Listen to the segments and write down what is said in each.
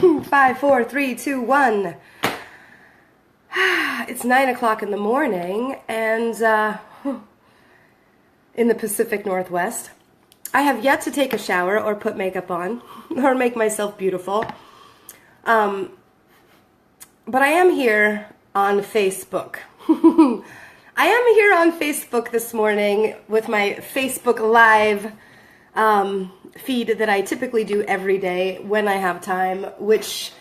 5, 4, 3, 2, 1. It's 9 o'clock in the morning, and in the Pacific Northwest. I have yet to take a shower or put makeup on or make myself beautiful. But I am here on Facebook. I am here on Facebook this morning with my Facebook Live feed that I typically do every day when I have time, which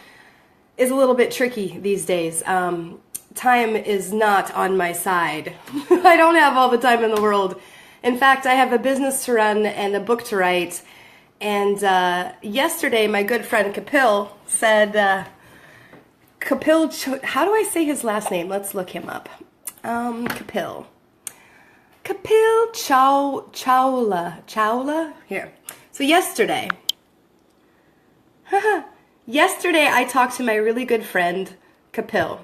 is a little bit tricky these days. Time is not on my side. I don't have all the time in the world. In fact, I have a business to run and a book to write. And yesterday, my good friend Kapil said, how do I say his last name? Let's look him up. Kapil Chawla. Here. So yesterday I talked to my really good friend Kapil.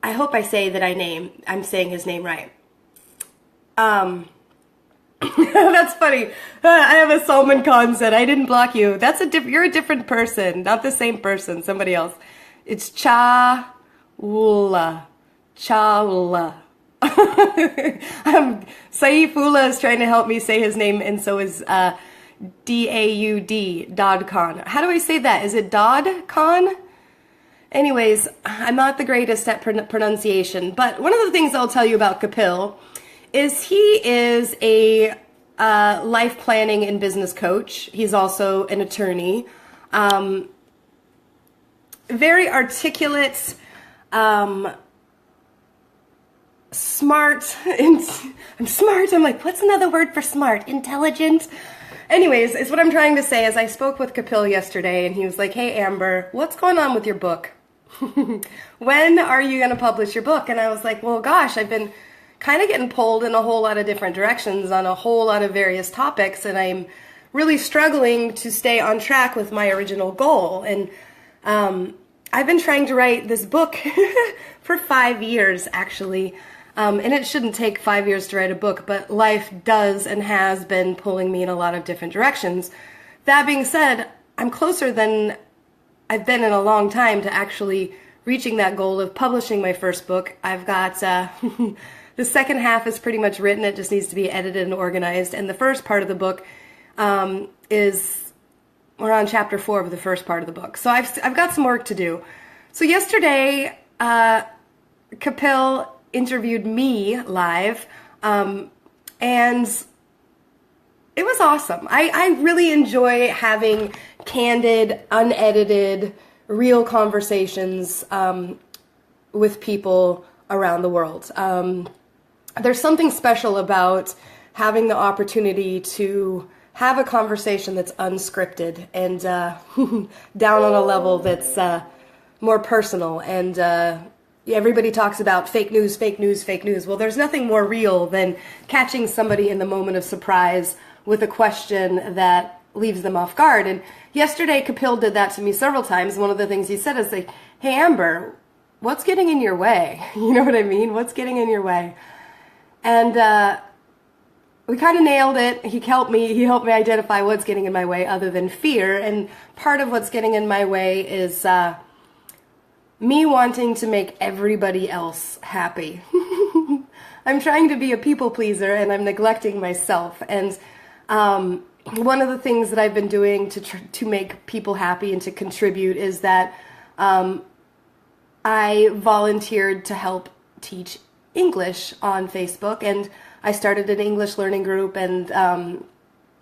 I hope I'm saying his name right. That's funny. I have a Salman Khan said, I didn't block you. You're a different person, not the same person, somebody else. It's Chawla. Saifullah is trying to help me say his name, and so is D-A-U-D, Dodd Khan. How do I say that? Is it Dodd Khan? Anyways, I'm not the greatest at pronunciation, but one of the things I'll tell you about Kapil is he is a life planning and business coach. He's also an attorney. Very articulate, smart. I'm smart. I'm like, what's another word for smart? Intelligent. Anyways, it's what I'm trying to say is I spoke with Kapil yesterday and he was like, hey, Amber, what's going on with your book? When are you going to publish your book? And I was like, well, gosh, I've been kind of getting pulled in a whole lot of different directions on a whole lot of various topics, and I'm really struggling to stay on track with my original goal. And I've been trying to write this book for 5 years, actually. And it shouldn't take 5 years to write a book, but life does and has been pulling me in a lot of different directions. That being said, I'm closer than I've been in a long time to actually reaching that goal of publishing my first book. I've got the second half is pretty much written. It just needs to be edited and organized. And the first part of the book we're on chapter 4 of the first part of the book. So I've got some work to do. So yesterday, Kapil interviewed me live, and it was awesome. I really enjoy having candid, unedited, real conversations with people around the world. There's something special about having the opportunity to have a conversation that's unscripted and down on a level that's more personal. And everybody talks about fake news, fake news, fake news. Well, there's nothing more real than catching somebody in the moment of surprise with a question that leaves them off guard. And yesterday, Kapil did that to me several times. One of the things he said is like, hey, Amber, what's getting in your way? You know what I mean? What's getting in your way? And we kind of nailed it. He helped me identify what's getting in my way other than fear. And part of what's getting in my way is me wanting to make everybody else happy. I'm trying to be a people pleaser and I'm neglecting myself. And one of the things that I've been doing to make people happy and to contribute is that I volunteered to help teach English on Facebook, and I started an English learning group, and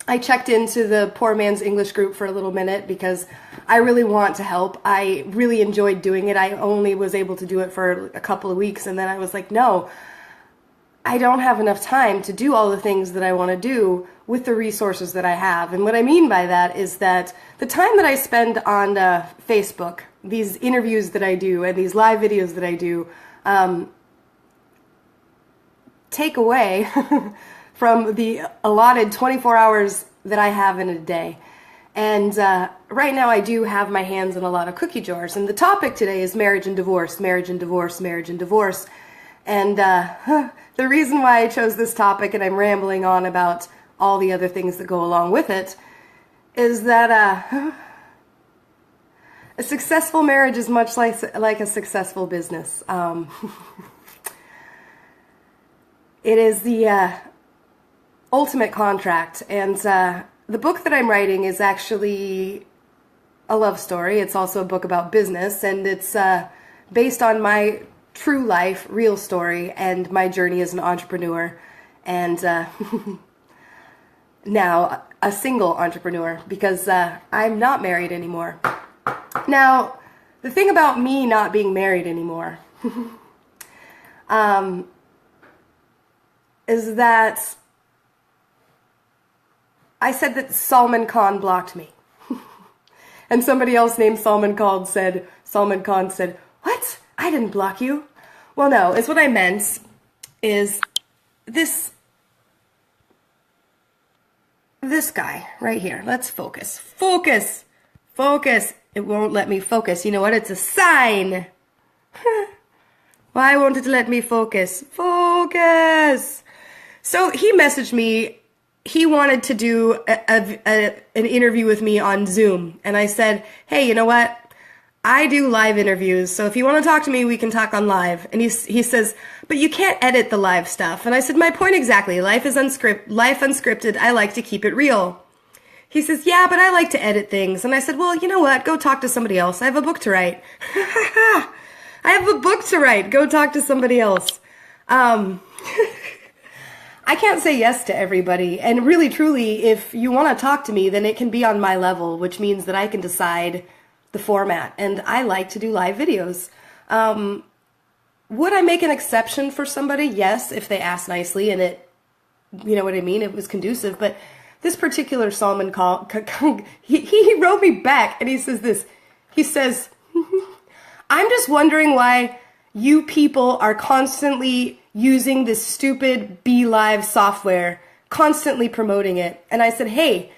I checked into the Poor Man's English group for a little minute because I really want to help. I really enjoyed doing it. I only was able to do it for a couple of weeks, and then I was like, no, I don't have enough time to do all the things that I want to do with the resources that I have. And what I mean by that is that the time that I spend on Facebook, these interviews that I do and these live videos that I do, take away from the allotted 24 hours that I have in a day. And right now I do have my hands in a lot of cookie jars. And the topic today is marriage and divorce, marriage and divorce, marriage and divorce. And the reason why I chose this topic, and I'm rambling on about all the other things that go along with it, is that A successful marriage is much like a successful business. It is the ultimate contract, and the book that I'm writing is actually a love story. It's also a book about business, and it's based on my true life, real story, and my journey as an entrepreneur, and now a single entrepreneur, because I'm not married anymore. Now, the thing about me not being married anymore is that I said that Salman Khan blocked me. And somebody else named Salman Khan said, "What? I didn't block you." Well, no, it's what I meant is this guy right here. Let's focus. Focus. Focus. It won't let me focus. You know what? It's a sign. Why won't it let me focus? Focus. So he messaged me. He wanted to do an interview with me on Zoom. And I said, hey, you know what? I do live interviews. So if you want to talk to me, we can talk on live. And he says, but you can't edit the live stuff. And I said, my point exactly. Life unscripted. I like to keep it real. He says, yeah, but I like to edit things. And I said, well, you know what? Go talk to somebody else. I have a book to write. I have a book to write. Go talk to somebody else. I can't say yes to everybody. And really, truly, if you want to talk to me, then it can be on my level, which means that I can decide the format. And I like to do live videos. Would I make an exception for somebody? Yes, if they ask nicely and it, you know what I mean? It was conducive. But this particular Salman call, he wrote me back and he says this. He says, I'm just wondering why you people are constantly using this stupid BeLive software, constantly promoting it. And I said, hey,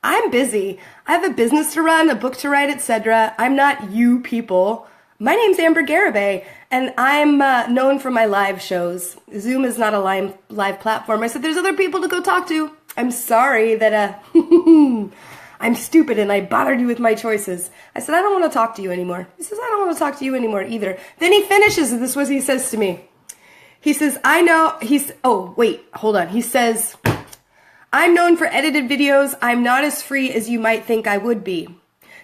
I'm busy. I have a business to run, a book to write, etc. I'm not you people. My name's Amber Garibay, and I'm known for my live shows. Zoom is not a live platform. I said, there's other people to go talk to. I'm sorry that I'm stupid and I bothered you with my choices. I said, I don't want to talk to you anymore. He says, I don't want to talk to you anymore either. Then he finishes, and this is what he says to me. He says, oh, wait, hold on. He says, I'm known for edited videos. I'm not as free as you might think I would be.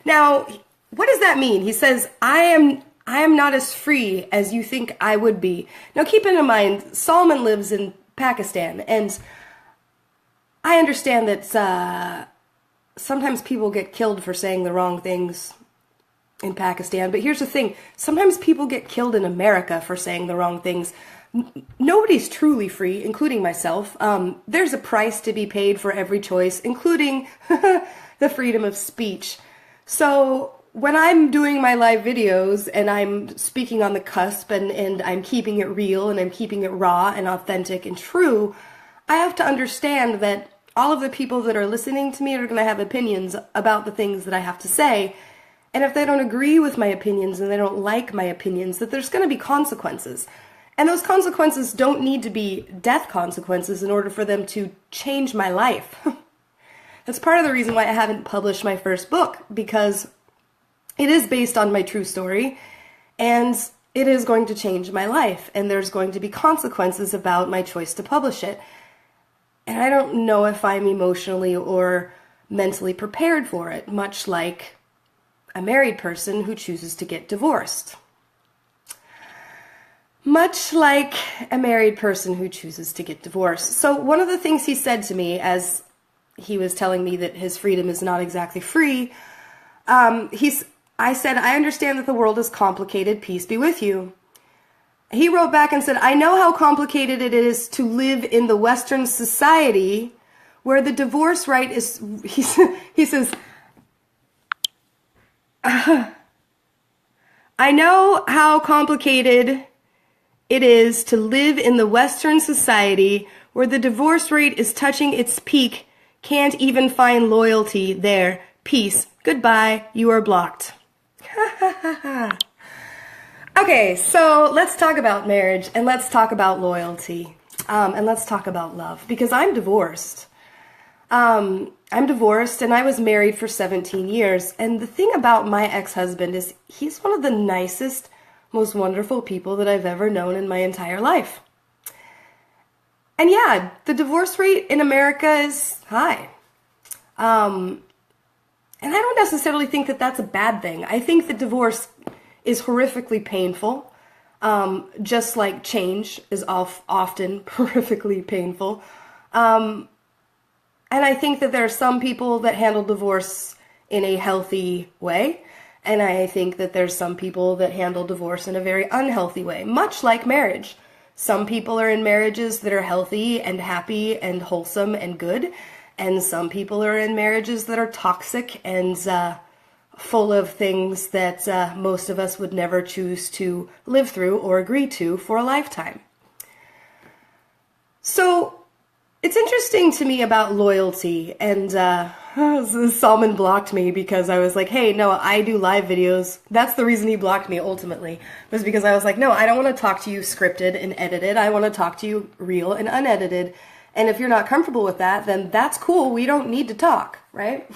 Now, what does that mean? He says, I am not as free as you think I would be. Now, keep in mind, Salman lives in Pakistan, and I understand that sometimes people get killed for saying the wrong things in Pakistan, but here's the thing. Sometimes people get killed in America for saying the wrong things. Nobody's truly free, including myself. There's a price to be paid for every choice, including the freedom of speech. So when I'm doing my live videos and I'm speaking on the cusp and I'm keeping it real and I'm keeping it raw and authentic and true, I have to understand that all of the people that are listening to me are going to have opinions about the things that I have to say. And if they don't agree with my opinions and they don't like my opinions, that there's going to be consequences. And those consequences don't need to be death consequences in order for them to change my life. That's part of the reason why I haven't published my first book, because it is based on my true story, and it is going to change my life, and there's going to be consequences about my choice to publish it. And I don't know if I'm emotionally or mentally prepared for it, much like a married person who chooses to get divorced. Much like a married person who chooses to get divorced. So one of the things he said to me as he was telling me that his freedom is not exactly free, I said, I understand that the world is complicated, peace be with you. He wrote back and said, I know how complicated it is to live in the Western society where the divorce right is, he says, I know how complicated it is to live in the Western society where the divorce rate is touching its peak, can't even find loyalty there. Peace. Goodbye. You are blocked. Okay, so let's talk about marriage, and let's talk about loyalty, and let's talk about love, because I'm divorced. I'm divorced and I was married for 17 years. And the thing about my ex-husband is he's one of the nicest, most wonderful people that I've ever known in my entire life. And yeah, the divorce rate in America is high. And I don't necessarily think that that's a bad thing. I think that divorce is horrifically painful, just like change is often horrifically painful. And I think that there are some people that handle divorce in a healthy way, and I think that there's some people that handle divorce in a very unhealthy way, much like marriage. Some people are in marriages that are healthy and happy and wholesome and good, and some people are in marriages that are toxic and full of things that most of us would never choose to live through or agree to for a lifetime. So it's interesting to me about loyalty, and Salman blocked me because I was like, hey, no, I do live videos. That's the reason he blocked me ultimately, was because I was like, no, I don't want to talk to you scripted and edited. I want to talk to you real and unedited. And if you're not comfortable with that, then that's cool. We don't need to talk, right?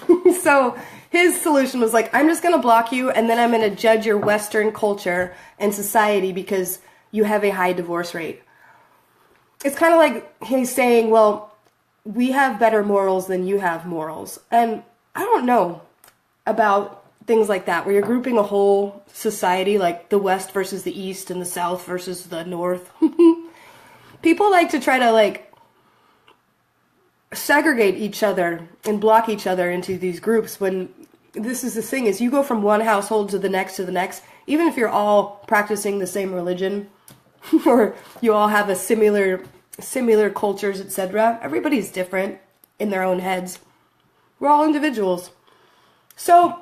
So his solution was like, I'm just going to block you, and then I'm going to judge your Western culture and society because you have a high divorce rate. It's kind of like he's saying, well, we have better morals than you have morals. And I don't know about things like that, where you're grouping a whole society, like the West versus the East and the South versus the North. People like to try to like segregate each other and block each other into these groups, when this is the thing, is you go from one household to the next, even if you're all practicing the same religion, or you all have a similar cultures, etc. Everybody's different in their own heads. We're all individuals. So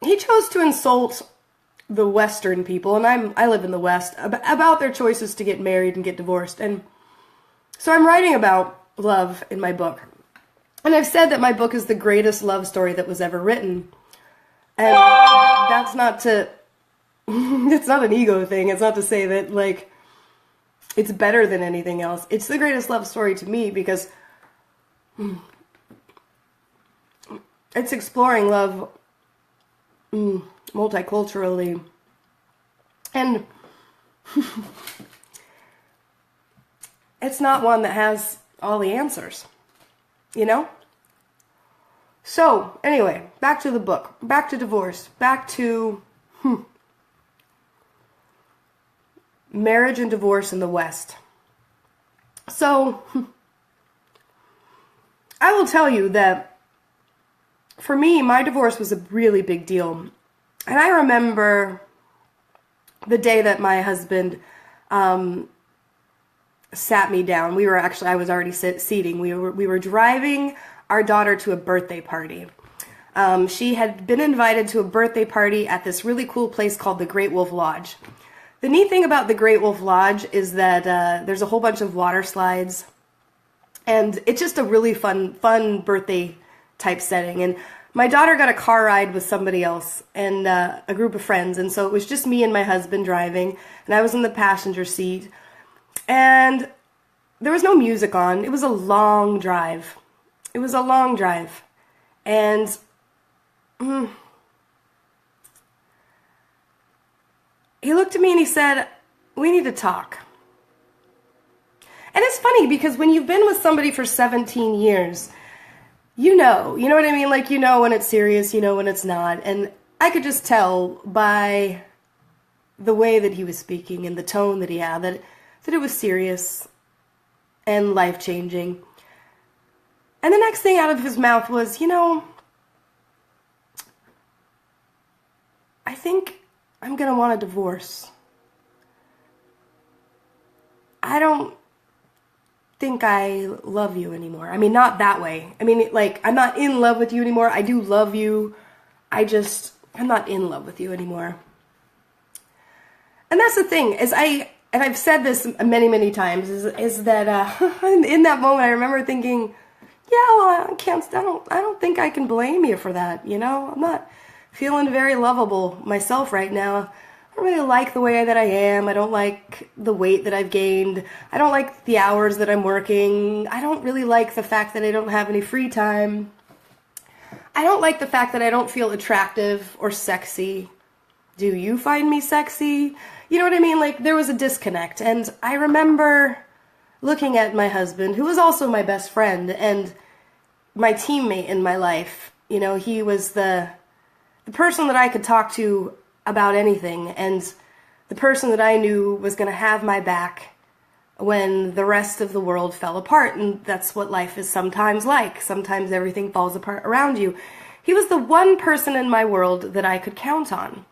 he chose to insult the Western people, and I live in the West, about their choices to get married and get divorced. And so I'm writing about love in my book. And I've said that my book is the greatest love story that was ever written. And that's not to it's not an ego thing. It's not to say that, like, it's better than anything else. It's the greatest love story to me because it's exploring love multiculturally. And it's not one that has all the answers, you know? So, anyway, back to the book. Back to divorce. Back to marriage and divorce in the West. So, I will tell you that for me, my divorce was a really big deal. And I remember the day that my husband sat me down. I was already seating. We were driving our daughter to a birthday party. She had been invited to a birthday party at this really cool place called the Great Wolf Lodge. The neat thing about the Great Wolf Lodge is that there's a whole bunch of water slides, and it's just a really fun birthday type setting. And my daughter got a car ride with somebody else and a group of friends, and so it was just me and my husband driving, and I was in the passenger seat, and there was no music on. It was a long drive. And he looked at me and he said, we need to talk. And it's funny because when you've been with somebody for 17 years, you know what I mean? Like, you know when it's serious, you know when it's not. And I could just tell by the way that he was speaking and the tone that he had that it was serious and life-changing. And the next thing out of his mouth was, I think I'm going to want a divorce. I don't think I love you anymore. I mean, not that way. I mean, like, I'm not in love with you anymore. I do love you. I'm not in love with you anymore. And that's the thing, and I've said this many, many times, is that in that moment I remember thinking, yeah, well, I don't think I can blame you for that, I'm not feeling very lovable myself right now. don't really like the way that I am. I don't like the weight that I've gained. I don't like the hours that I'm working. I don't really like the fact that I don't have any free time. I don't like the fact that I don't feel attractive or sexy. Do you find me sexy? You know what I mean? Like, there was a disconnect. And I remember looking at my husband, who was also my best friend and my teammate in my life. You know, he was the person that I could talk to about anything, and the person that I knew was going to have my back when the rest of the world fell apart. And that's what life is sometimes like. Sometimes everything falls apart around you. He was the one person in my world that I could count on.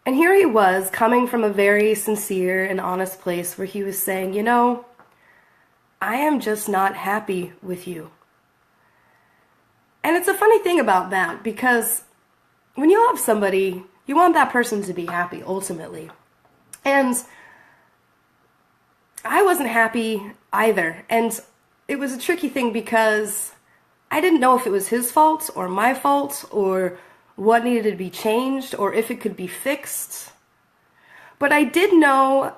And here he was, coming from a very sincere and honest place where he was saying, you know, I am just not happy with you. And it's a funny thing about that, because when you love somebody, you want that person to be happy, ultimately. And I wasn't happy either. And it was a tricky thing because I didn't know if it was his fault or my fault or what needed to be changed or if it could be fixed. But I did know,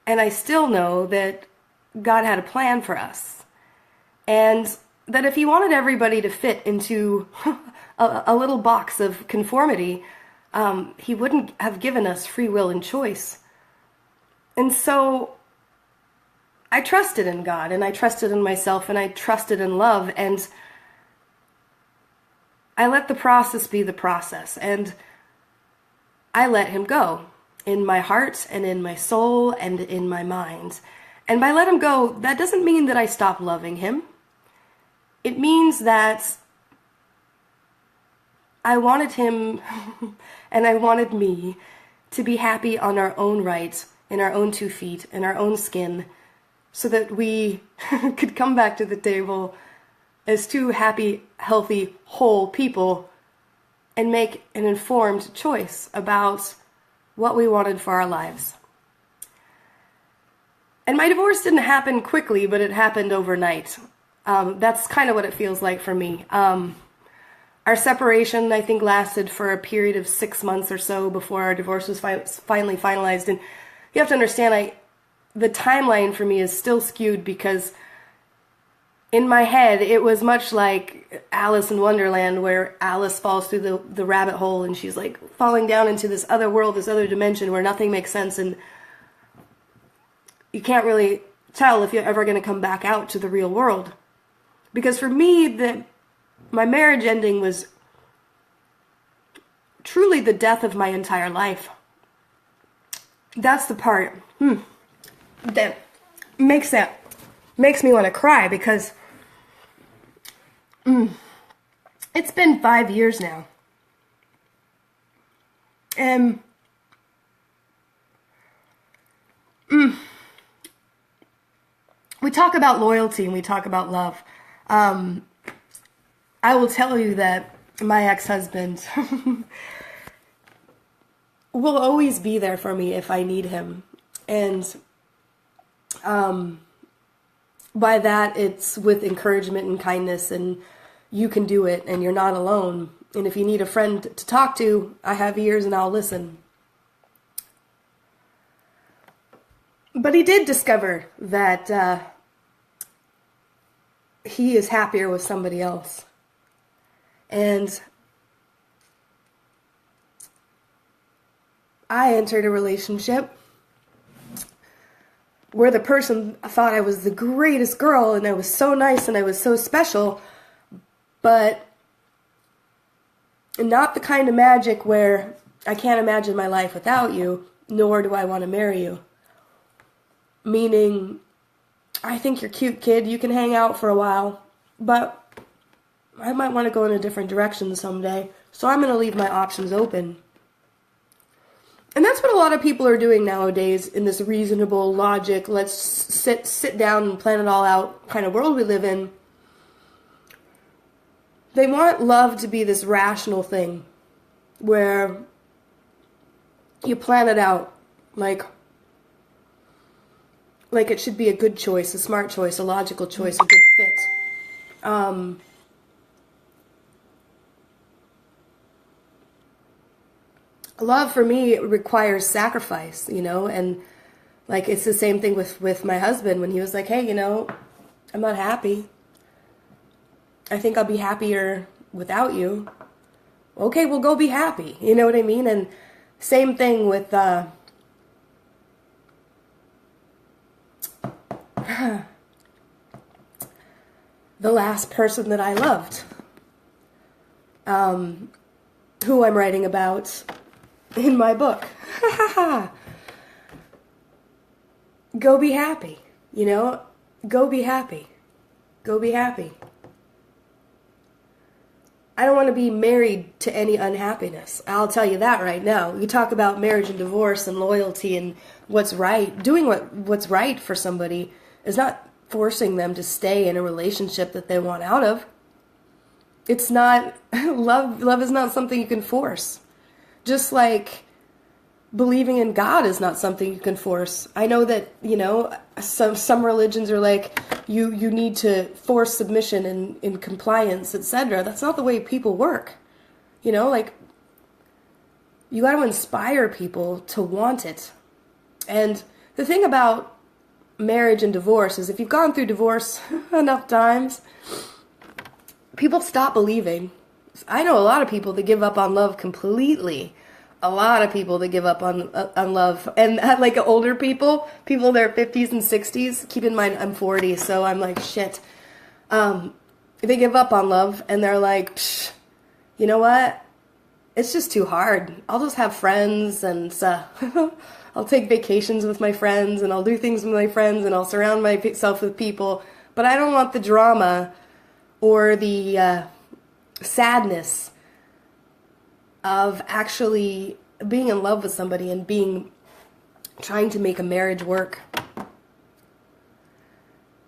and I still know, that God had a plan for us. And that if he wanted everybody to fit into a little box of conformity, he wouldn't have given us free will and choice. And so I trusted in God, and I trusted in myself, and I trusted in love, and I let the process be the process, and I let him go in my heart and in my soul and in my mind. And by let him go, that doesn't mean that I stop loving him. It means that I wanted him and I wanted me to be happy on our own right, in our own 2 feet, in our own skin, so that we could come back to the table as 2 happy, healthy, whole people and make an informed choice about what we wanted for our lives. And my divorce didn't happen quickly, but it happened overnight. That's kind of what it feels like for me. Our separation, I think, lasted for a period of 6 months or so before our divorce was finally finalized. And you have to understand, the timeline for me is still skewed because in my head, it was much like Alice in Wonderland, where Alice falls through the rabbit hole and she's like falling down into this other world, this other dimension where nothing makes sense, and you can't really tell if you're ever going to come back out to the real world. Because for me, my marriage ending was truly the death of my entire life. That's the part that makes me want to cry, because it's been 5 years now. And we talk about loyalty and we talk about love. I will tell you that my ex-husband will always be there for me if I need him. And by that, it's with encouragement and kindness, and you can do it, and you're not alone. And if you need a friend to talk to, I have ears and I'll listen. But he did discover that he is happier with somebody else. And I entered a relationship where the person thought I was the greatest girl and I was so nice and I was so special, but not the kind of magic where I can't imagine my life without you, nor do I want to marry you. Meaning, I think you're cute, kid, you can hang out for a while, but I might want to go in a different direction someday, so I'm going to leave my options open. And that's what a lot of people are doing nowadays in this reasonable logic, let's sit down and plan it all out kind of world we live in. They want love to be this rational thing where you plan it out like it should be a good choice, a smart choice, a logical choice, a good fit. love for me requires sacrifice, and like it's the same thing with my husband when he was like, hey, I'm not happy. I think I'll be happier without you. Okay, well, go be happy. You know what I mean? And same thing with the last person that I loved, who I'm writing about in my book. Go be happy, go be happy. Go be happy. I don't want to be married to any unhappiness. I'll tell you that right now. You talk about marriage and divorce and loyalty and what's right. Doing what's right for somebody is not forcing them to stay in a relationship that they want out of. It's not, love is not something you can force. Just like believing in God is not something you can force. I know that, some religions are like, you need to force submission and compliance, etc. That's not the way people work. Like, you got to inspire people to want it. And the thing about marriage and divorce is if you've gone through divorce enough times, people stop believing. I know a lot of people that give up on love completely. A lot of people that give up on love. And like older people in their 50s and 60s, keep in mind I'm 40, so I'm like, shit. They give up on love and they're like, psh, you know what? It's just too hard. I'll just have friends and I'll take vacations with my friends and I'll do things with my friends and I'll surround myself with people. But I don't want the drama or the sadness of actually being in love with somebody and trying to make a marriage work.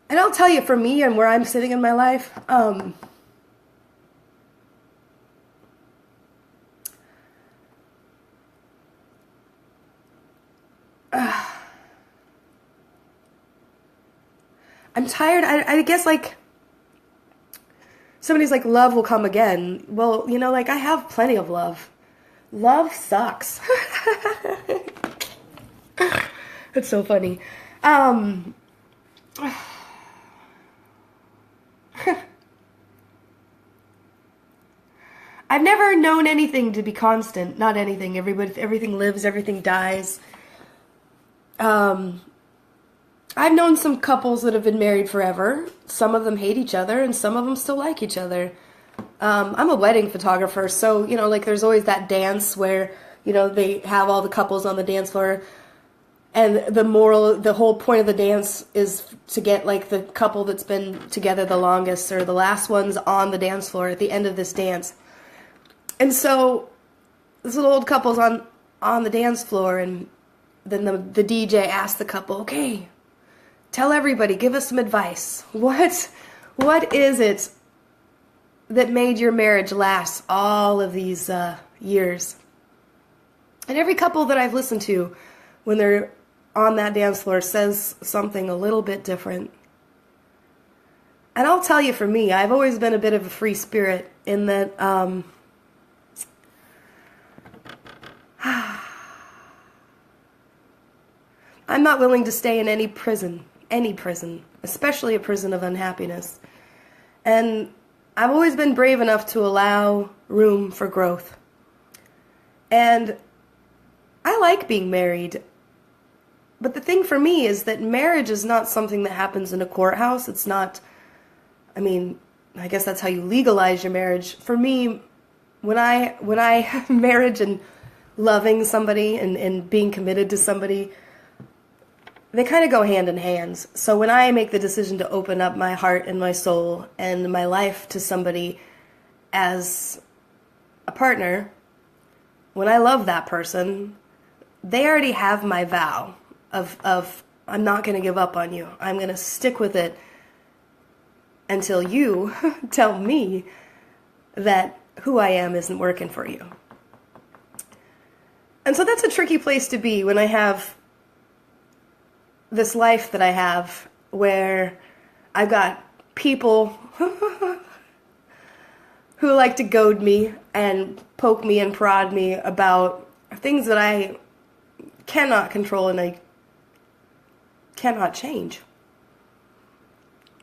And I'll tell you, for me and where I'm sitting in my life, I'm tired. I guess like somebody's like, love will come again. Well, like I have plenty of love. Love sucks. That's so funny. I've never known anything to be constant. Not anything. Everything lives, everything dies. I've known some couples that have been married forever. Some of them hate each other, and some of them still like each other. I'm a wedding photographer, so, like there's always that dance where, they have all the couples on the dance floor, and the whole point of the dance is to get, like, the couple that's been together the longest, or the last ones on the dance floor at the end of this dance. And so, this little old couple's on the dance floor, and then the DJ asked the couple, okay, tell everybody, give us some advice. What is it that made your marriage last all of these years? And every couple that I've listened to, when they're on that dance floor, says something a little bit different. And I'll tell you, for me, I've always been a bit of a free spirit in that I'm not willing to stay in any prison, especially a prison of unhappiness. And I've always been brave enough to allow room for growth. And I like being married. But the thing for me is that marriage is not something that happens in a courthouse. It's not, I guess that's how you legalize your marriage. For me, when I marriage and loving somebody and being committed to somebody, they kind of go hand in hand. So when I make the decision to open up my heart and my soul and my life to somebody as a partner, when I love that person, they already have my vow of I'm not going to give up on you. I'm going to stick with it until you tell me that who I am isn't working for you. And so that's a tricky place to be when I have this life that I have, where I've got people who like to goad me and poke me and prod me about things that I cannot control and I cannot change.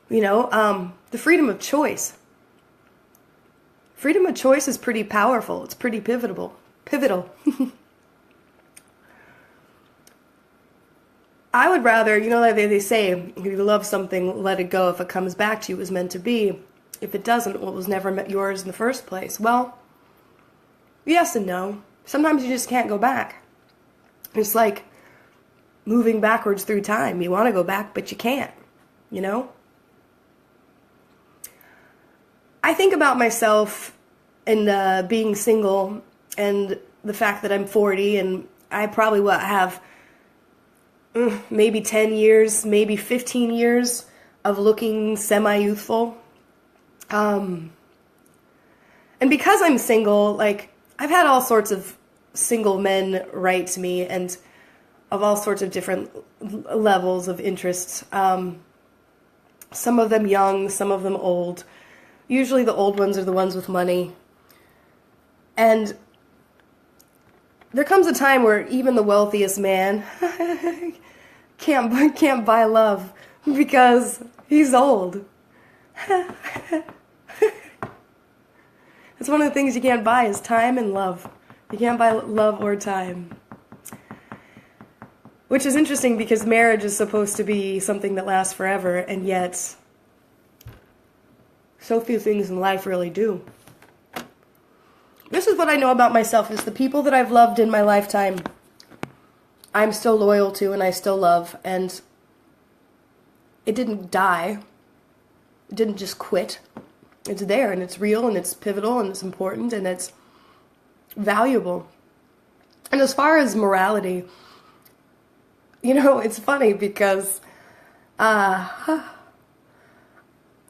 You know, the freedom of choice. Freedom of choice is pretty powerful. It's pretty pivotal. I would rather, you know, like they say, if you love something, let it go. If it comes back to you, it was meant to be. If it doesn't, well, it was never yours in the first place. Well, yes and no. Sometimes you just can't go back. It's like moving backwards through time. You want to go back, but you can't, you know? I think about myself and being single and the fact that I'm 40 and I probably have maybe 10 years, maybe 15 years of looking semi-youthful. And because I'm single, like, I've had all sorts of single men write to me and of all sorts of different levels of interests. Some of them young, some of them old. Usually the old ones are the ones with money. And there comes a time where even the wealthiest man can't buy love because he's old. It's one of the things you can't buy is time and love. You can't buy love or time. Which is interesting because marriage is supposed to be something that lasts forever, and yet so few things in life really do. This is what I know about myself, is the people that I've loved in my lifetime, I'm still loyal to and I still love, and it didn't die. It didn't just quit. It's there, and it's real, and it's pivotal, and it's important, and it's valuable. And as far as morality, you know, it's funny because I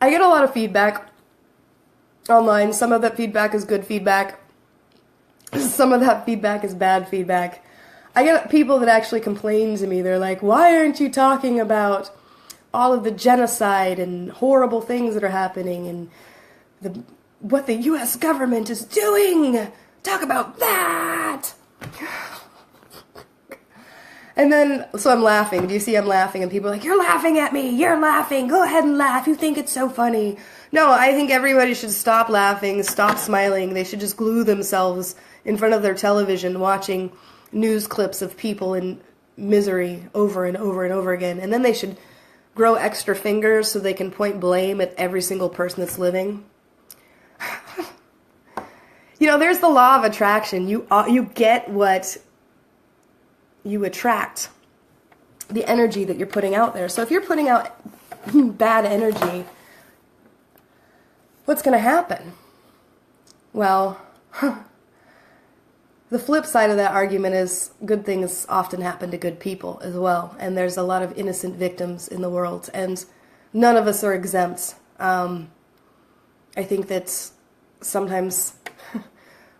get a lot of feedback online. Some of that feedback is good feedback. Some of that feedback is bad feedback. I get people that actually complain to me. They're like, why aren't you talking about all of the genocide and horrible things that are happening and what the U.S. government is doing? Talk about that! And then, so I'm laughing. Do you see I'm laughing? And people are like, you're laughing at me. You're laughing. Go ahead and laugh. You think it's so funny. No, I think everybody should stop laughing, stop smiling. They should just glue themselves in front of their television watching news clips of people in misery over and over and over again. And then they should grow extra fingers so they can point blame at every single person that's living. You know, there's the law of attraction. You get what you attract, the energy that you're putting out there. So if you're putting out bad energy, what's going to happen? Well, the flip side of that argument is good things often happen to good people as well. And there's a lot of innocent victims in the world, and none of us are exempt. I think that sometimes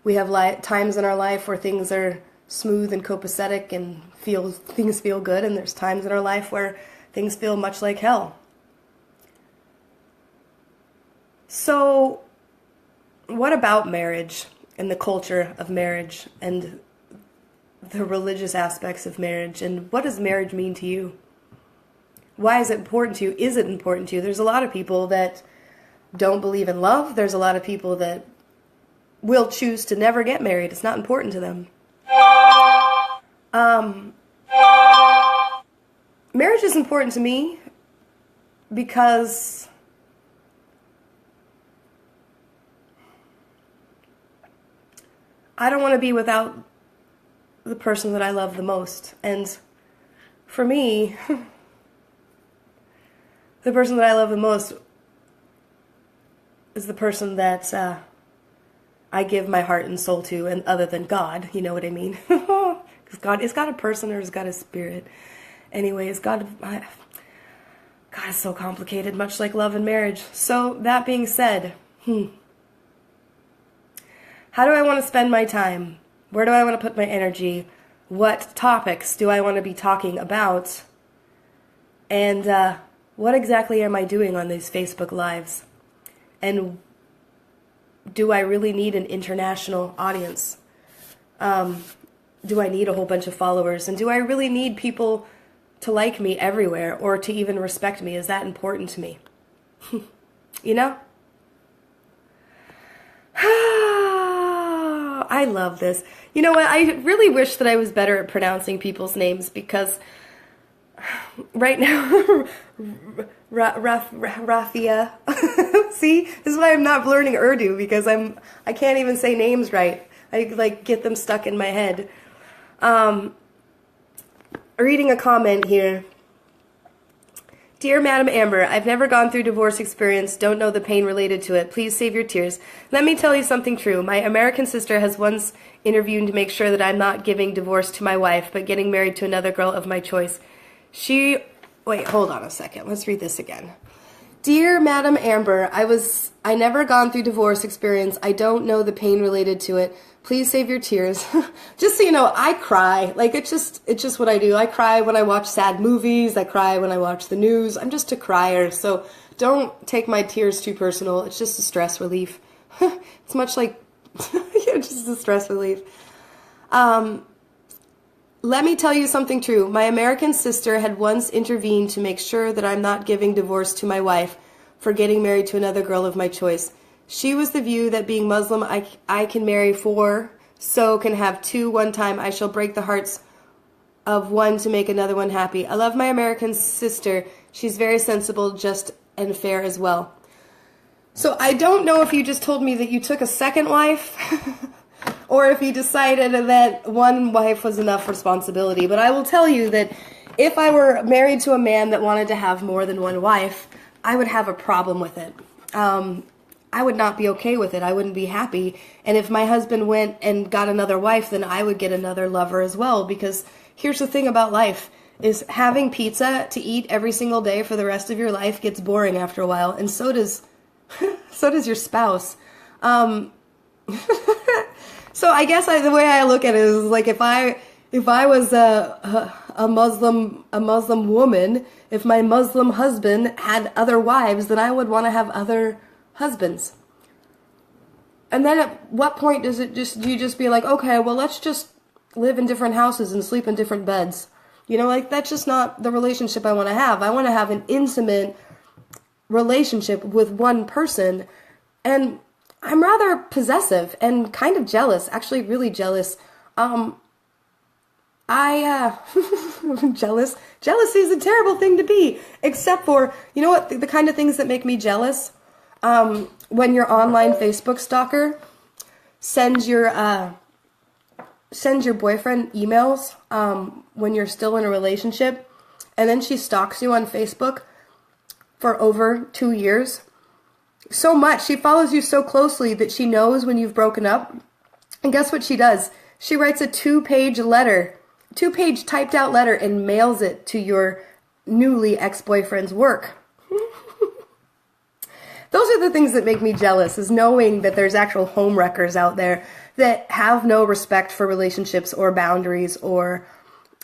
we have times in our life where things are smooth and copacetic and things feel good, and there's times in our life where things feel much like hell. So what about marriage and the culture of marriage and the religious aspects of marriage, and what does marriage mean to you? Why is it important to you? Is it important to you? There's a lot of people that don't believe in love. There's a lot of people that will choose to never get married. It's not important to them. Marriage is important to me because I don't want to be without the person that I love the most. And for me, the person that I love the most is the person that I give my heart and soul to, and other than God, you know what I mean? Because God is God a person or is God a spirit? Anyways, God is so complicated, much like love and marriage. So that being said, how do I want to spend my time? Where do I want to put my energy? What topics do I want to be talking about? And what exactly am I doing on these Facebook Lives? And do I really need an international audience? do I need a whole bunch of followers? And do I really need people to like me everywhere or to even respect me? Is that important to me? You know? I love this. You know what? I really wish that I was better at pronouncing people's names, because right now, Rafia. See, this is why I'm not learning Urdu, because I can't even say names right. I like get them stuck in my head. Reading a comment here. Dear Madam Amber, I've never gone through divorce experience, don't know the pain related to it. Please save your tears. Let me tell you something true. My American sister has once intervened to make sure that I'm not giving divorce to my wife, but getting married to another girl of my choice. Wait, hold on a second. Let's read this again. Dear Madam Amber, I never gone through divorce experience. I don't know the pain related to it. Please save your tears. Just so you know, I cry. Like, it's just what I do. I cry when I watch sad movies. I cry when I watch the news. I'm just a crier. So don't take my tears too personal. It's just a stress relief. It's much like, just a stress relief. Let me tell you something true. My American sister had once intervened to make sure that I'm not giving divorce to my wife for getting married to another girl of my choice. She was the view that being Muslim, I can marry four, so can have two one time. I shall break the hearts of one to make another one happy. I love my American sister. She's very sensible, just, and fair as well. So I don't know if you just told me that you took a second wife or if you decided that one wife was enough responsibility. But I will tell you that if I were married to a man that wanted to have more than one wife, I would have a problem with it. I would not be okay with it. I wouldn't be happy. And if my husband went and got another wife, then I would get another lover as well. Because here's the thing about life, is having pizza to eat every single day for the rest of your life gets boring after a while. And so does your spouse. So I guess the way I look at it is like, if I was a Muslim woman, if my Muslim husband had other wives, then I would want to have other husbands. And then at what point do you just be like, okay, well, let's just live in different houses and sleep in different beds? You know, like, that's just not the relationship I want to have. I want to have an intimate relationship with one person. And I'm rather possessive and kind of jealous, actually really jealous. Jealous. Jealousy is a terrible thing to be, except for, you know what, the kind of things that make me jealous? When your online Facebook stalker sends your boyfriend emails, when you're still in a relationship, and then she stalks you on Facebook for over 2 years. So much. She follows you so closely that she knows when you've broken up. And guess what she does? She writes a 2-page typed out letter, and mails it to your newly ex-boyfriend's work. Those are the things that make me jealous, is knowing that there's actual homewreckers out there that have no respect for relationships or boundaries or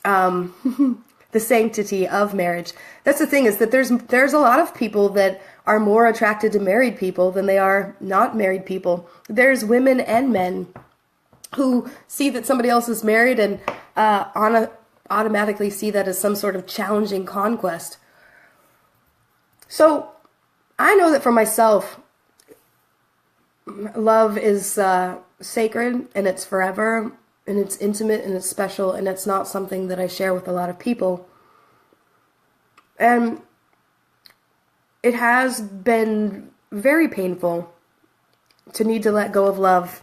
the sanctity of marriage. That's the thing, is that there's a lot of people that are more attracted to married people than they are not married people. There's women and men who see that somebody else is married and automatically see that as some sort of challenging conquest. So I know that for myself, love is sacred, and it's forever, and it's intimate, and it's special, and it's not something that I share with a lot of people. And it has been very painful to need to let go of love,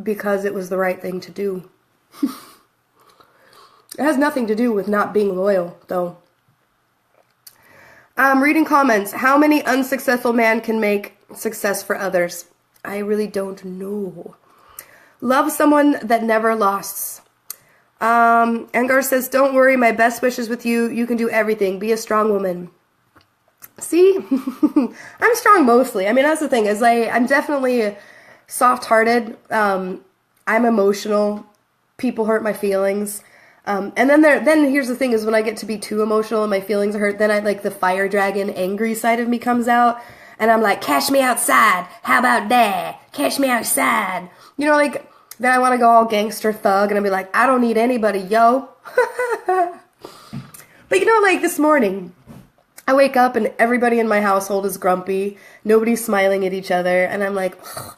because it was the right thing to do. It has nothing to do with not being loyal, though. Reading comments. How many unsuccessful men can make success for others? I really don't know. Love someone that never lost. Angar says, don't worry, my best wishes with you. You can do everything. Be a strong woman. See? I'm strong mostly. I mean, that's the thing, is I'm definitely soft-hearted. I'm emotional. People hurt my feelings. And then here's the thing, is when I get to be too emotional and my feelings are hurt, then the fire dragon angry side of me comes out, and I'm like, cash me outside. How about that? Cash me outside. You know, like, Then I want to go all gangster thug and I'll be like, I don't need anybody, yo. But you know, like this morning, I wake up and everybody in my household is grumpy. Nobody's smiling at each other. And I'm like, ugh.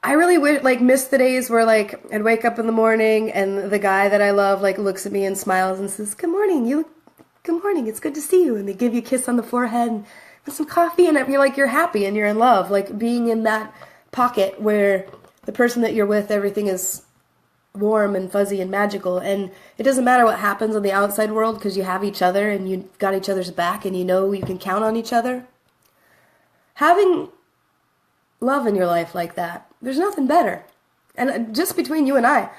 I really miss the days where like I'd wake up in the morning and the guy that I love like looks at me and smiles and says, good morning, good morning, it's good to see you. And they give you a kiss on the forehead and some coffee and you're like, you're happy and you're in love. Like being in that pocket where the person that you're with, everything is warm and fuzzy and magical, and it doesn't matter what happens in the outside world because you have each other and you got each other's back and you know you can count on each other. Having love in your life like that, there's nothing better. And just between you and I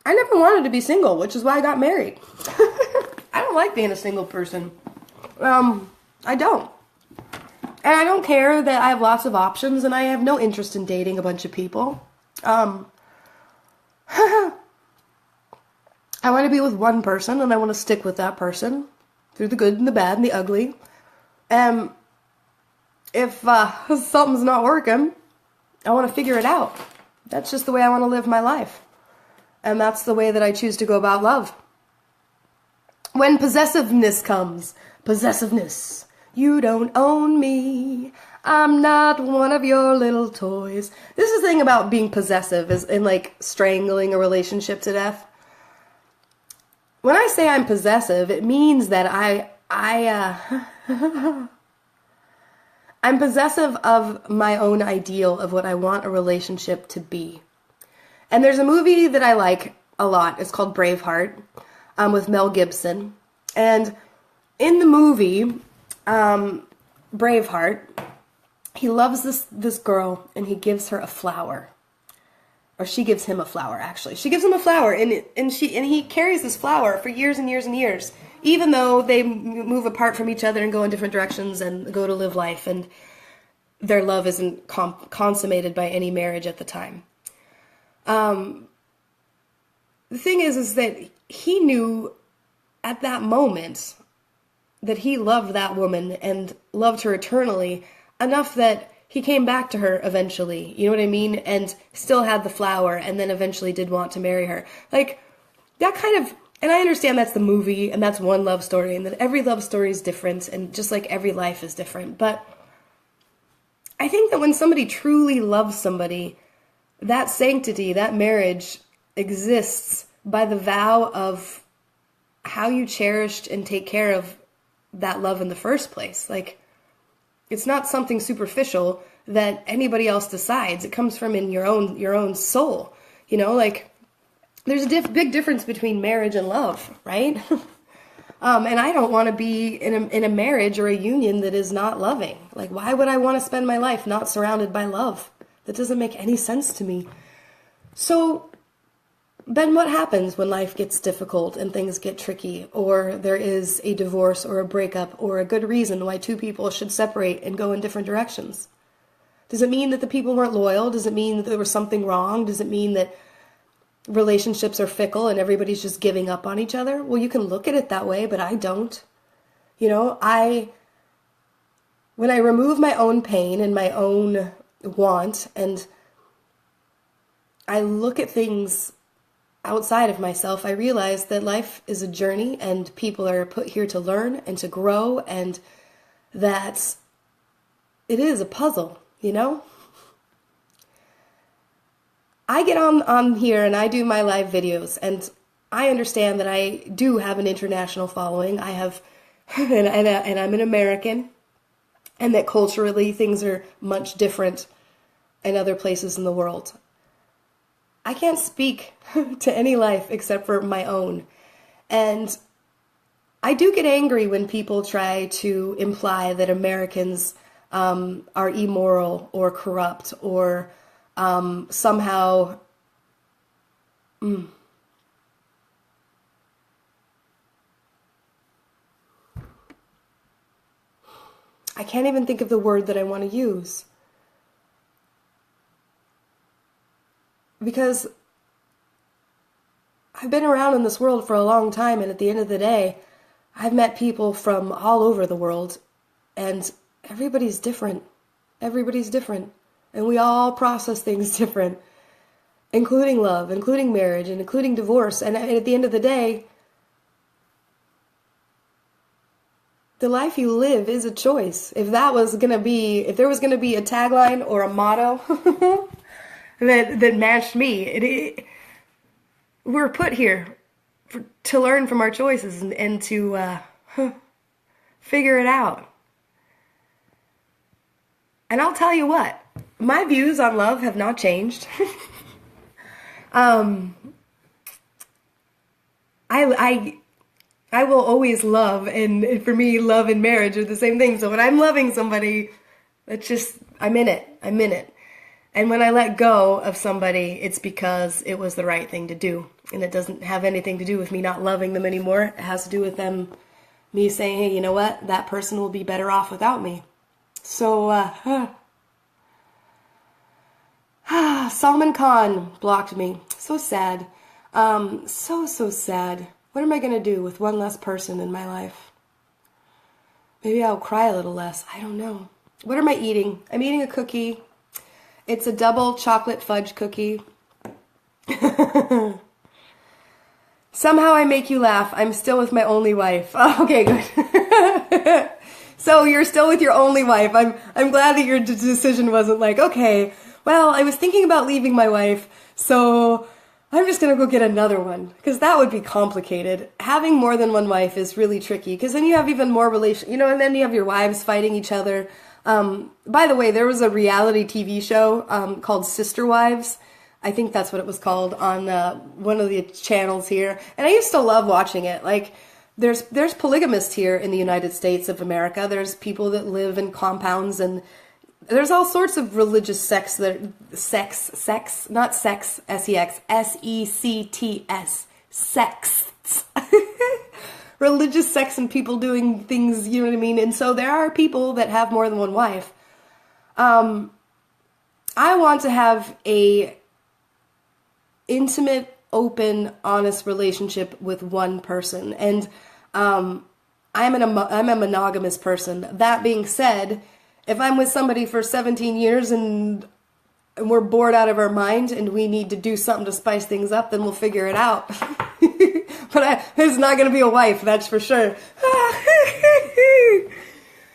never wanted to be single, which is why I got married. I don't like being a single person. I don't. And I don't care that I have lots of options, and I have no interest in dating a bunch of people. I want to be with one person, and I want to stick with that person through the good and the bad and the ugly. And if something's not working, I want to figure it out. That's just the way I want to live my life. And that's the way that I choose to go about love. When possessiveness comes, possessiveness. You don't own me. I'm not one of your little toys. This is the thing about being possessive, is in like strangling a relationship to death. When I say I'm possessive, it means that I'm possessive of my own ideal of what I want a relationship to be. And there's a movie that I like a lot. It's called Braveheart, with Mel Gibson. And in the movie Braveheart, he loves this girl and he gives her a flower. Or she gives him a flower, actually. She gives him a flower, and he carries this flower for years and years and years, even though they move apart from each other and go in different directions and go to live life, and their love isn't consummated by any marriage at the time. The thing is that he knew at that moment that he loved that woman and loved her eternally enough that he came back to her eventually, you know what I mean? And still had the flower, and then eventually did want to marry her. Like, that kind of, and I understand that's the movie, and that's one love story, and that every love story is different, and just like every life is different. But I think that when somebody truly loves somebody, that sanctity, that marriage exists by the vow of how you cherished and take care of that love in the first place. Like, it's not something superficial that anybody else decides. It comes from in your own soul. You know, like, there's a big difference between marriage and love, right? And I don't want to be in a marriage or a union that is not loving. Like, why would I want to spend my life not surrounded by love? That doesn't make any sense to me. So then what happens when life gets difficult and things get tricky, or there is a divorce or a breakup or a good reason why two people should separate and go in different directions? Does it mean that the people weren't loyal? Does it mean that there was something wrong? Does it mean that relationships are fickle and everybody's just giving up on each other? Well, you can look at it that way, but I don't. You know, when I remove my own pain and my own want, and I look at things outside of myself, I realize that life is a journey and people are put here to learn and to grow, and that it is a puzzle, you know? I get on here and I do my live videos, and I understand that I do have an international following. I have, and I'm an American, and that culturally things are much different in other places in the world. I can't speak to any life except for my own. And I do get angry when people try to imply that Americans are immoral or corrupt or somehow I can't even think of the word that I want to use. Because I've been around in this world for a long time, and at the end of the day, I've met people from all over the world, and everybody's different. Everybody's different. And we all process things different, including love, including marriage, and including divorce. And at the end of the day, the life you live is a choice. If there was going to be a tagline or a motto that matched me, we're put here to learn from our choices and to figure it out. And I'll tell you what, my views on love have not changed. I will always love, and for me, love and marriage are the same thing. So when I'm loving somebody, I'm in it. And when I let go of somebody, it's because it was the right thing to do. And it doesn't have anything to do with me not loving them anymore. It has to do with me saying, hey, you know what? That person will be better off without me. So, Salman Khan blocked me. So sad. So sad. What am I going to do with one less person in my life? Maybe I'll cry a little less. I don't know. What am I eating? I'm eating a cookie. It's a double chocolate fudge cookie. Somehow I make you laugh. I'm still with my only wife. Oh, okay, good. So you're still with your only wife. I'm glad that your decision wasn't like, okay, well, I was thinking about leaving my wife, so I'm just going to go get another one, because that would be complicated. Having more than one wife is really tricky, because then you have even more and then you have your wives fighting each other. By the way, there was a reality TV show called Sister Wives. I think that's what it was called on one of the channels here. And I used to love watching it. Like, there's polygamists here in the United States of America. There's people that live in compounds, and there's all sorts of religious sex, not sex, S-E-X, S-E-C-T-S, sex. Religious sex and people doing things, you know what I mean? And so there are people that have more than one wife. I want to have a intimate, open, honest relationship with one person. And I'm a monogamous person. That being said, if I'm with somebody for 17 years and we're bored out of our mind and we need to do something to spice things up, then we'll figure it out. But there's not going to be a wife, that's for sure.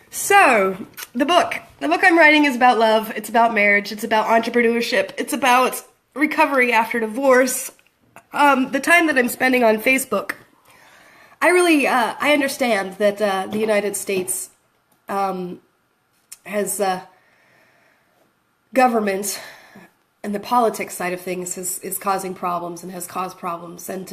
So, the book I'm writing is about love. It's about marriage. It's about entrepreneurship. It's about recovery after divorce. The time that I'm spending on Facebook, I understand that the United States has government and the politics side of things is causing problems and has caused problems. And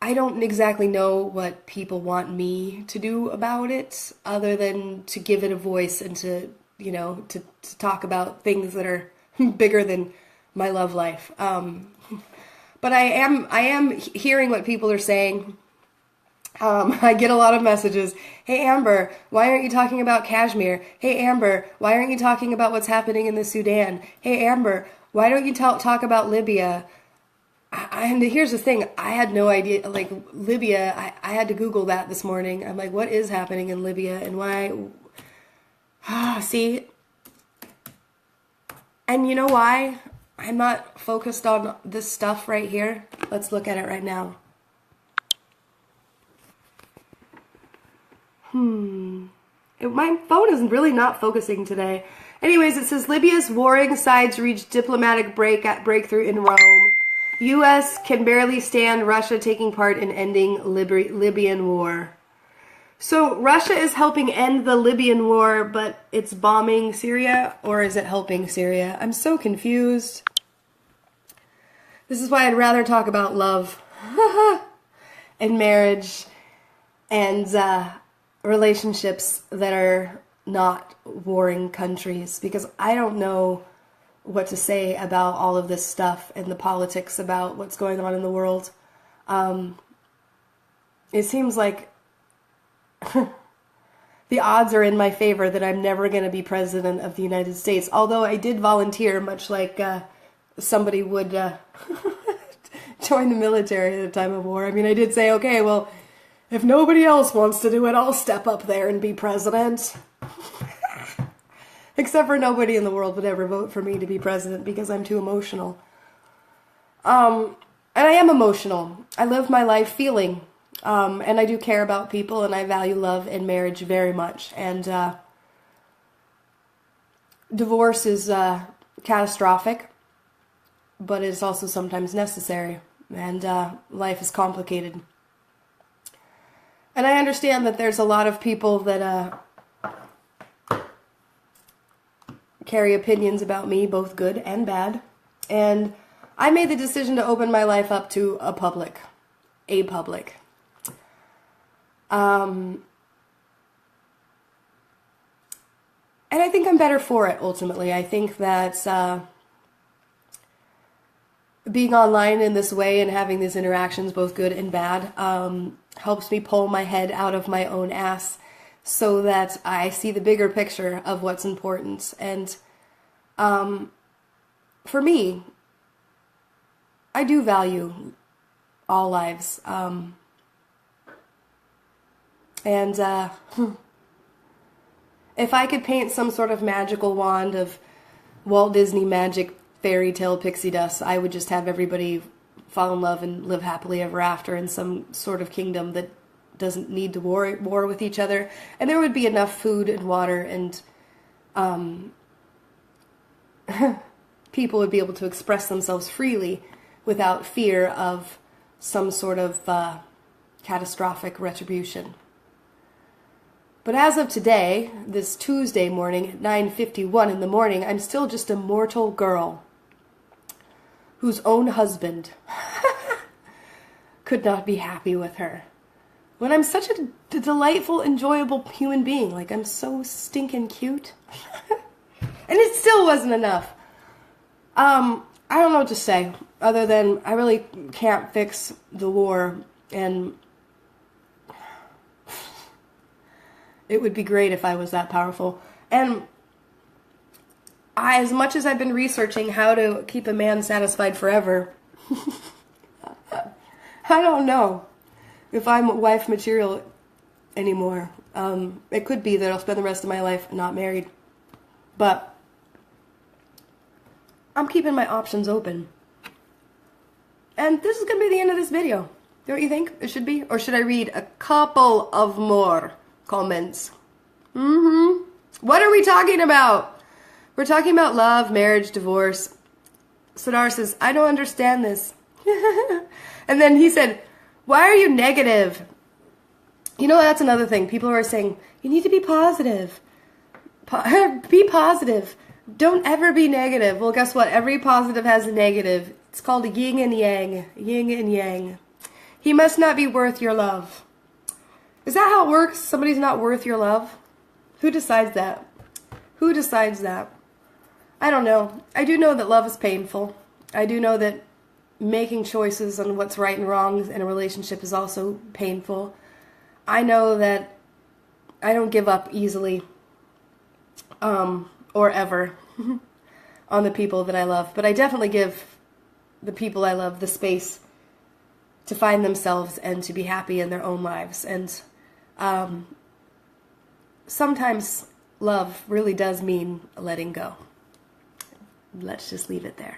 I don't exactly know what people want me to do about it, other than to give it a voice and to talk about things that are bigger than my love life. But I am hearing what people are saying. I get a lot of messages. Hey, Amber, why aren't you talking about Kashmir? Hey, Amber, why aren't you talking about what's happening in the Sudan? Hey, Amber, why don't you talk about Libya? And here's the thing, I had no idea, like, Libya, I had to Google that this morning. I'm like, what is happening in Libya and why? See? And you know why I'm not focused on this stuff right here? Let's look at it right now. My phone is really not focusing today. Anyways, it says Libya's warring sides reach diplomatic breakthrough in Rome. U.S. can barely stand Russia taking part in ending Libyan war. So Russia is helping end the Libyan war, but it's bombing Syria, or is it helping Syria? I'm so confused. This is why I'd rather talk about love and marriage and relationships that are not warring countries, because I don't know what to say about all of this stuff and the politics about what's going on in the world. It seems like the odds are in my favor that I'm never going to be president of the United States, although I did volunteer, much like somebody would join the military at a time of war. I mean, I did say, okay, well, If nobody else wants to do it, I'll step up there and be president. Except for nobody in the world would ever vote for me to be president because I'm too emotional. And I am emotional. I live my life feeling. And I do care about people, and I value love and marriage very much. And divorce is catastrophic, but it's also sometimes necessary. And life is complicated. And I understand that there's a lot of people that carry opinions about me, both good and bad. And I made the decision to open my life up to a public. And I think I'm better for it, ultimately. I think that being online in this way and having these interactions, both good and bad, helps me pull my head out of my own ass so that I see the bigger picture of what's important. And for me, I do value all lives. If I could paint some sort of magical wand of Walt Disney magic fairy tale pixie dust, I would just have everybody fall in love and live happily ever after in some sort of kingdom that doesn't need to war with each other. And there would be enough food and water, and people would be able to express themselves freely without fear of some sort of catastrophic retribution. But as of today, this Tuesday morning at 9:51 in the morning, I'm still just a mortal girl whose own husband could not be happy with her. When I'm such a delightful, enjoyable human being, like I'm so stinking cute. And it still wasn't enough. I don't know what to say, other than I really can't fix the war, and it would be great if I was that powerful. And as much as I've been researching how to keep a man satisfied forever, I don't know if I'm wife material anymore. It could be that I'll spend the rest of my life not married. But I'm keeping my options open. And this is going to be the end of this video. Don't you think it should be? Or should I read a couple of more comments? What are we talking about? We're talking about love, marriage, divorce. Sadar says, I don't understand this. And then he said, why are you negative? You know, that's another thing. People are saying, you need to be positive. Be positive. Don't ever be negative. Well, guess what? Every positive has a negative. It's called a yin and yang. Yin and yang. He must not be worth your love. Is that how it works? Somebody's not worth your love? Who decides that? Who decides that? I don't know. I do know that love is painful. I do know that making choices on what's right and wrong in a relationship is also painful. I know that I don't give up easily, or ever, on the people that I love. But I definitely give the people I love the space to find themselves and to be happy in their own lives. And sometimes love really does mean letting go. Let's just leave it there.